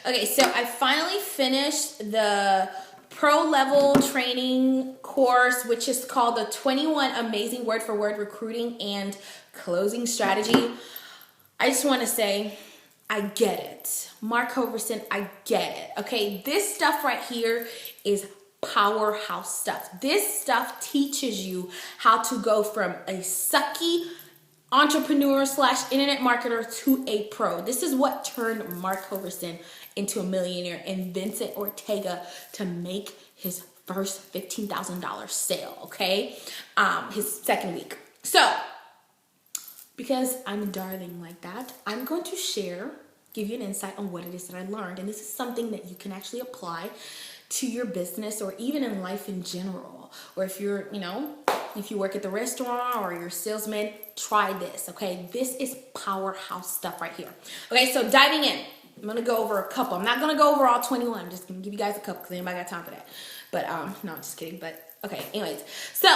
Okay, so I finally finished the pro level training course, which is called the 21 Amazing Word for Word Recruiting and Closing Strategy. I just want to say, I get it. Mark Hoverson, I get it. Okay, this stuff right here is powerhouse stuff. This stuff teaches you how to go from a sucky entrepreneur / internet marketer to a pro. This is what turned Mark Hoverson into a millionaire and Vincent Ortega to make his first $15,000 sale, okay? His second week. So, because I'm a darling like that, I'm going to give you an insight on what it is that I learned. And this is something that you can actually apply to your business or even in life in general. Or if you're, if you work at the restaurant or you're a salesman, try this, okay? This is powerhouse stuff right here. Okay, so diving in, I'm going to go over a couple. I'm not going to go over all 21. I'm just going to give you guys a couple because anybody got time for that. But, no, I'm just kidding. But, okay, anyways. So,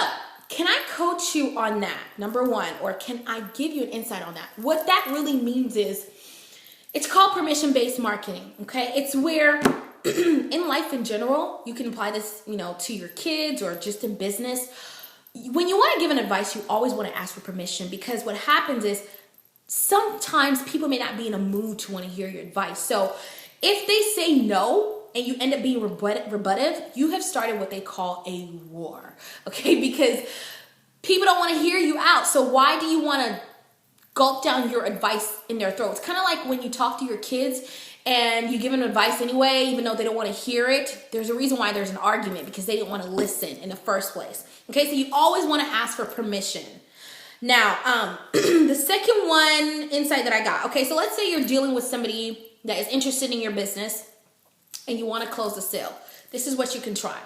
can I coach you on that, number one? Or can I give you an insight on that? What that really means is, it's called permission-based marketing, okay? It's where in life in general, you can apply this, to your kids or just in business. When you want to give an advice, you always want to ask for permission because what happens is sometimes people may not be in a mood to want to hear your advice. So if they say no and you end up being rebuttive, you have started what they call a war, okay? Because people don't want to hear you out. So why do you want to gulp down your advice in their throats? Kind of like when you talk to your kids and you give them advice anyway, even though they don't want to hear it. There's a reason why there's an argument because they didn't want to listen in the first place. Okay, so you always want to ask for permission. Now, the second one insight that I got. Okay, so let's say you're dealing with somebody that is interested in your business and you want to close the sale. This is what you can try.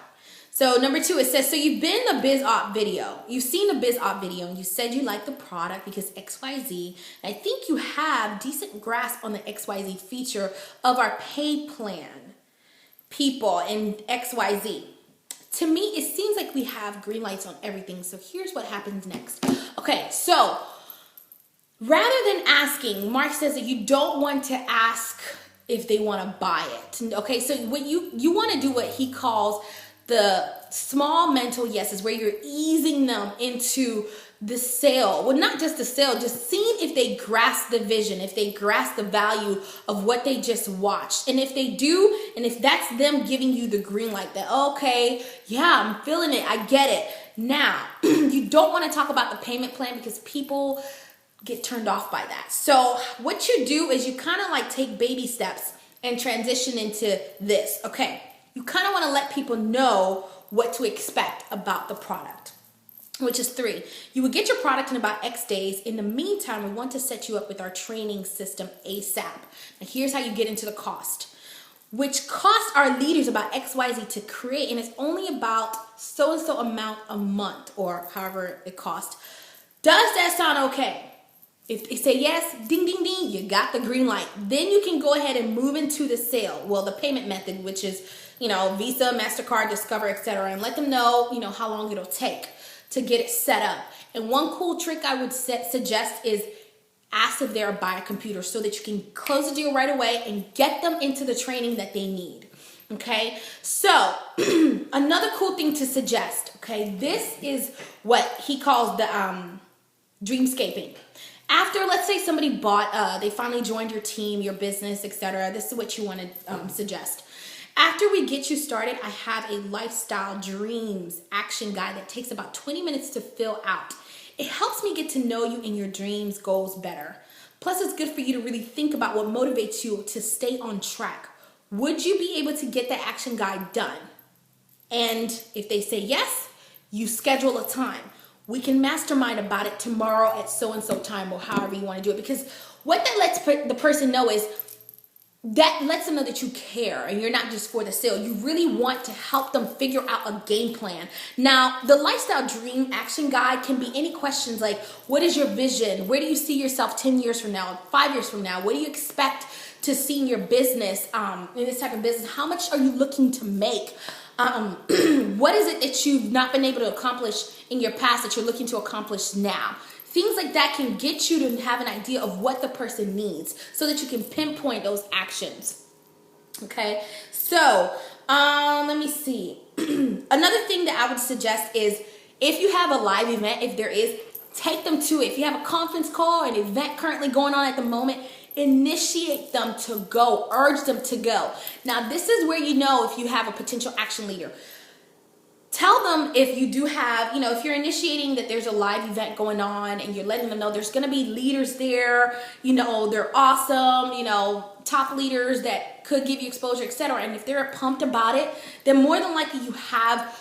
So number 2, it says, so you've been in the biz op video. You've seen the biz op video and you said you like the product because XYZ. I think you have decent grasp on the XYZ feature of our pay plan people in XYZ. To me, it seems like we have green lights on everything. So here's what happens next. Okay, so rather than asking, Mark says that you don't want to ask if they want to buy it. Okay, so what you want to do what he calls the small mental yeses, where you're easing them into the sale. Well, not just the sale, just seeing if they grasp the vision, if they grasp the value of what they just watched. And if they do, and if that's them giving you the green light that, okay, yeah, I'm feeling it, I get it. Now, you don't want to talk about the payment plan because people get turned off by that. So what you do is you kind of like take baby steps and transition into this, okay? You kind of want to let people know what to expect about the product, which is 3. You will get your product in about X days. In the meantime, we want to set you up with our training system ASAP. Now, here's how you get into the cost, which costs our leaders about XYZ to create, and it's only about so-and-so amount a month or however it costs. Does that sound okay? If they say yes, ding, ding, ding, you got the green light. Then you can go ahead and move into the sale. Well, the payment method, which is, Visa, MasterCard, Discover, etc. And let them know, how long it'll take to get it set up. And one cool trick I would suggest is ask if they're a buyer computer so that you can close the deal right away and get them into the training that they need. Okay, so another cool thing to suggest, okay, this is what he calls the dreamscaping. After, let's say somebody bought, they finally joined your team, your business, etc. This is what you want to suggest. After we get you started, I have a lifestyle dreams action guide that takes about 20 minutes to fill out. It helps me get to know you and your dreams, goals better. Plus, it's good for you to really think about what motivates you to stay on track. Would you be able to get the action guide done? And if they say yes, you schedule a time. We can mastermind about it tomorrow at so-and-so time or however you want to do it. Because what that lets the person know is that lets them know that you care and you're not just for the sale. You really want to help them figure out a game plan. Now, the Lifestyle Dream Action Guide can be any questions like, what is your vision? Where do you see yourself 10 years from now, 5 years from now? What do you expect to see in your business, in this type of business? How much are you looking to make? What is it that you've not been able to accomplish in your past that you're looking to accomplish now? Things like that can get you to have an idea of what the person needs so that you can pinpoint those actions. Okay, so let me see. Another thing that I would suggest is if you have a live event, if there is, take them to it. If you have a conference call, an event currently going on at the moment, initiate them to go, urge them to go. Now, this is where you know if you have a potential action leader. Tell them if you do have, if you're initiating that there's a live event going on and you're letting them know there's going to be leaders there, they're awesome, top leaders that could give you exposure, etc. And if they're pumped about it, then more than likely you have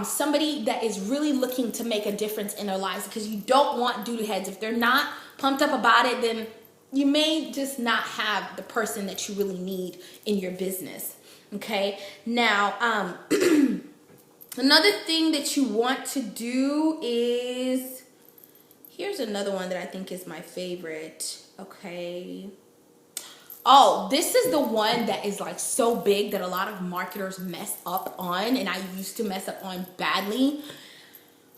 somebody that is really looking to make a difference in their lives, because you don't want doodle heads. If they're not pumped up about it, then you may just not have the person that you really need in your business. Okay, now another thing that you want to do is, here's another one that I think is my favorite. Okay. Oh, this is the one that is like so big that a lot of marketers mess up on, and I used to mess up on badly.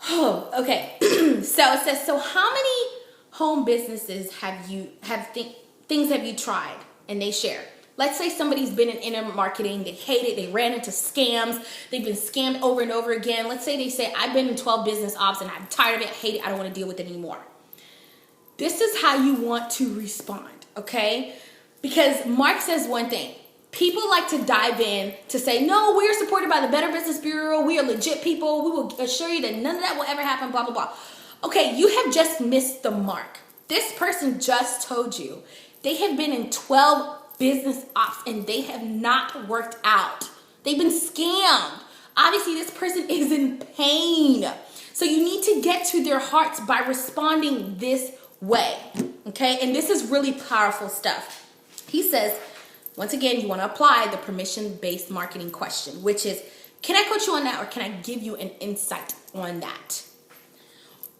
Oh, okay. So it says, so how many home businesses things have you tried? And they share. Let's say somebody's been in internet marketing, they hate it, they ran into scams, they've been scammed over and over again. Let's say they say, I've been in 12 business ops and I'm tired of it, hate it, I don't want to deal with it anymore. This is how you want to respond, okay? Because Mark says one thing. People like to dive in to say, no, we're supported by the Better Business Bureau, we are legit people, we will assure you that none of that will ever happen, blah, blah, blah. Okay, you have just missed the mark. This person just told you they have been in 12 business ops and they have not worked out. They've been scammed. Obviously, this person is in pain. So you need to get to their hearts by responding this way. Okay, and this is really powerful stuff. He says, once again, you want to apply the permission-based marketing question, which is, can I coach you on that or can I give you an insight on that?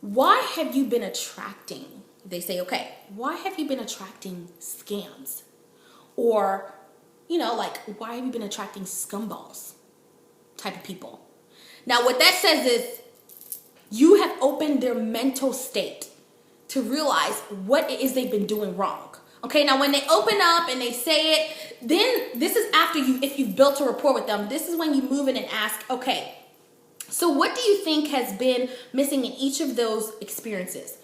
Why have you been attracting, they say, okay, why have you been attracting scams? Or, why have you been attracting scumballs type of people? Now, what that says is you have opened their mental state to realize what it is they've been doing wrong. Okay, now when they open up and they say it, then this is after if you've built a rapport with them, this is when you move in and ask, okay, so what do you think has been missing in each of those experiences?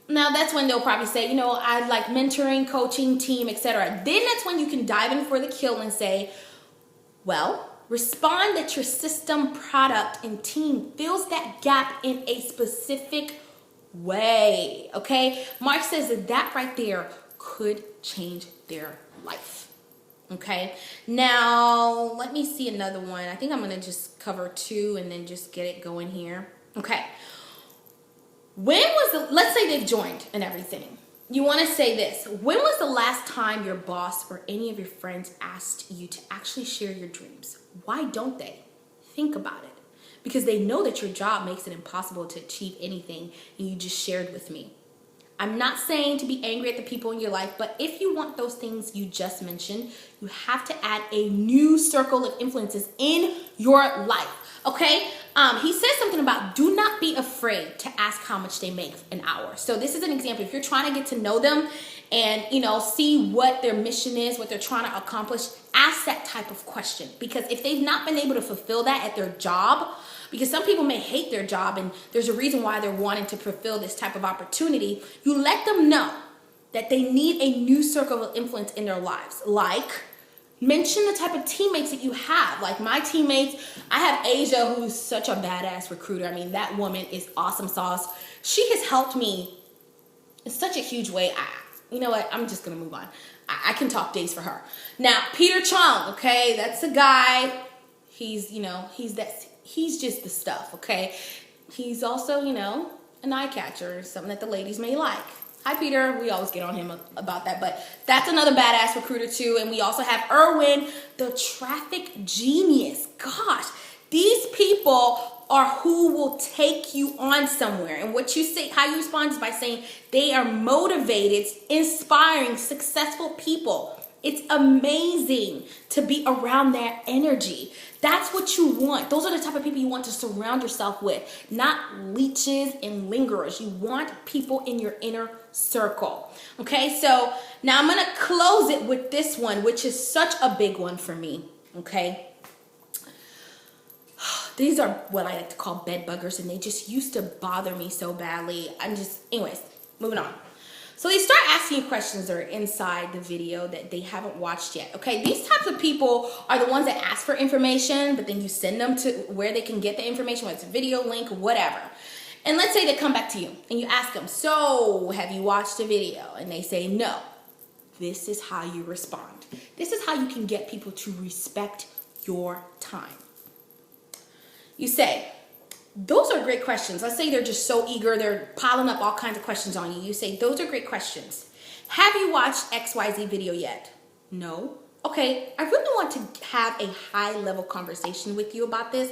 Now that's when they'll probably say, I like mentoring, coaching, team, etc. Then that's when you can dive in for the kill and say, well, respond that your system, product, and team fills that gap in a specific way. Okay, Mark says that right there could change their life. Okay, now let me see another one. I think I'm going to just cover two and then just get it going here. Okay, let's say they've joined and everything. You want to say this. When was the last time your boss or any of your friends asked you to actually share your dreams? Why don't they? Think about it. Because they know that your job makes it impossible to achieve anything and you just shared with me. I'm not saying to be angry at the people in your life, but if you want those things you just mentioned, you have to add a new circle of influences in your life, okay? He says something about do not be afraid to ask how much they make an hour. So this is an example. If you're trying to get to know them and, see what their mission is, what they're trying to accomplish, ask that type of question. Because if they've not been able to fulfill that at their job, because some people may hate their job and there's a reason why they're wanting to fulfill this type of opportunity, you let them know that they need a new circle of influence in their lives. Like, mention the type of teammates that you have. Like my teammates, I have Asia, who's such a badass recruiter. I mean, that woman is awesome sauce. She has helped me in such a huge way. You know what? I'm just going to move on. I can talk days for her. Now, Peter Chung, okay? That's a guy. He's just the stuff, okay? He's also, an eye catcher, something that the ladies may like. Hi, Peter. We always get on him about that, but that's another badass recruiter too. And we also have Erwin, the traffic genius. Gosh, these people are who will take you on somewhere. And what you say, how you respond is by saying they are motivated, inspiring, successful people. It's amazing to be around that energy. That's what you want. Those are the type of people you want to surround yourself with, not leeches and lingerers. You want people in your inner circle. Okay, so now I'm going to close it with this one, which is such a big one for me. Okay. These are what I like to call bed buggers, and they just used to bother me so badly. Anyways, moving on. So they start asking you questions that are inside the video that they haven't watched yet. Okay, these types of people are the ones that ask for information, but then you send them to where they can get the information, whether it's a video link, whatever. And let's say they come back to you and you ask them, so have you watched the video? And they say no. This is how you respond. This is how you can get people to respect your time. You say, those are great questions. Let's say they're just so eager, they're piling up all kinds of questions on you. You say, those are great questions. Have you watched XYZ video yet? No. Okay, I really want to have a high-level conversation with you about this,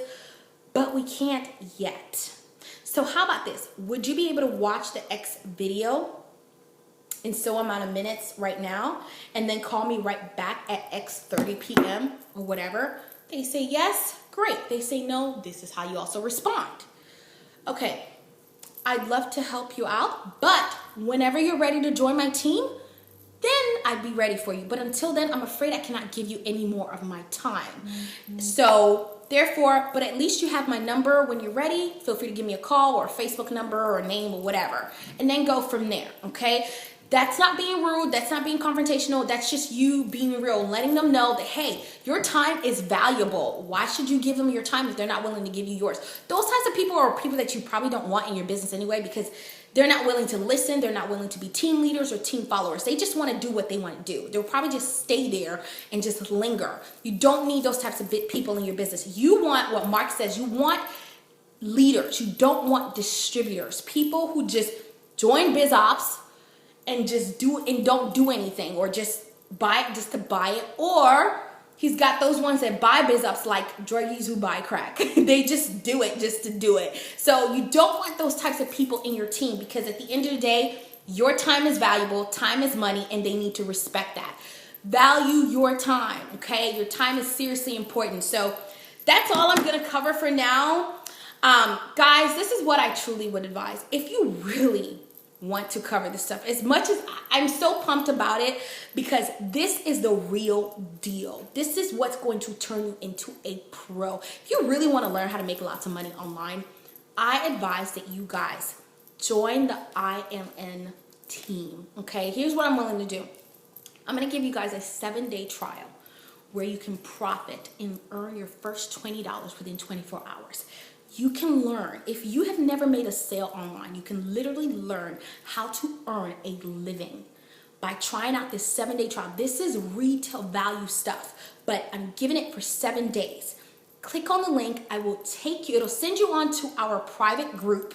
but we can't yet. So how about this? Would you be able to watch the X video in so amount of minutes right now and then call me right back at X:30 p.m. or whatever? They say yes, great. They say no, this is how you also respond. Okay, I'd love to help you out, but whenever you're ready to join my team, then I'd be ready for you. But until then, I'm afraid I cannot give you any more of my time. So therefore, but at least you have my number. When you're ready, feel free to give me a call or a Facebook number or a name or whatever, and then go from there, okay? That's not being rude. That's not being confrontational. That's just you being real, letting them know that, hey, your time is valuable. Why should you give them your time if they're not willing to give you yours? Those types of people are people that you probably don't want in your business anyway, because they're not willing to listen. They're not willing to be team leaders or team followers. They just want to do what they want to do. They'll probably just stay there and just linger. You don't need those types of people in your business. You want what Mark says. You want leaders. You don't want distributors. People who just join biz ops and just don't do anything, or just buy it just to buy it. Or he's got those ones that buy biz ups like druggies who buy crack. They just do it just to do it. So you don't want those types of people in your team, because at the end of the day, your time is valuable, time is money, and they need to respect that. Value your time, okay? Your time is seriously important. So that's all I'm gonna cover for now. Guys, this is what I truly would advise. If you really want to cover this stuff, as much as I'm so pumped about it, because this is the real deal. This is what's going to turn you into a pro. If you really want to learn how to make lots of money online, I advise that you guys join the ILN team. Okay, here's what I'm willing to do. I'm going to give you guys a 7-day trial where you can profit and earn your first $20 within 24 hours. You can learn. If you have never made a sale online, you can literally learn how to earn a living by trying out this 7-day trial. This is retail value stuff, but I'm giving it for 7 days. Click on the link. I will take you, it'll send you on to our private group,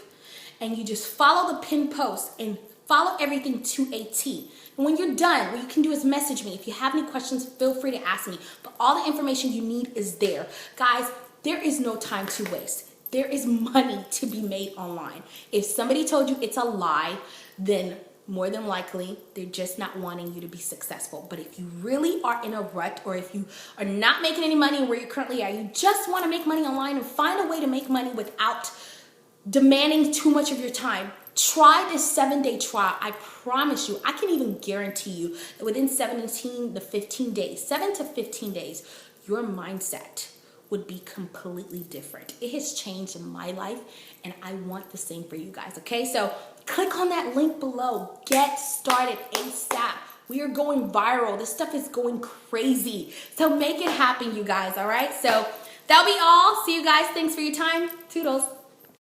and you just follow the pinned post and follow everything to a T. And when you're done, what you can do is message me. If you have any questions, feel free to ask me. But all the information you need is there. Guys, there is no time to waste. There is money to be made online. If somebody told you it's a lie, then more than likely, they're just not wanting you to be successful. But if you really are in a rut, or if you are not making any money where you currently are, you just want to make money online and find a way to make money without demanding too much of your time, try this 7-day trial. I promise you, I can even guarantee you that within 7 to 15 days, your mindset would be completely different. It has changed my life, and I want the same for you guys, okay? So click on that link below. Get started ASAP. We are going viral. This stuff is going crazy. So make it happen, you guys, all right? So that'll be all. See you guys. Thanks for your time. Toodles.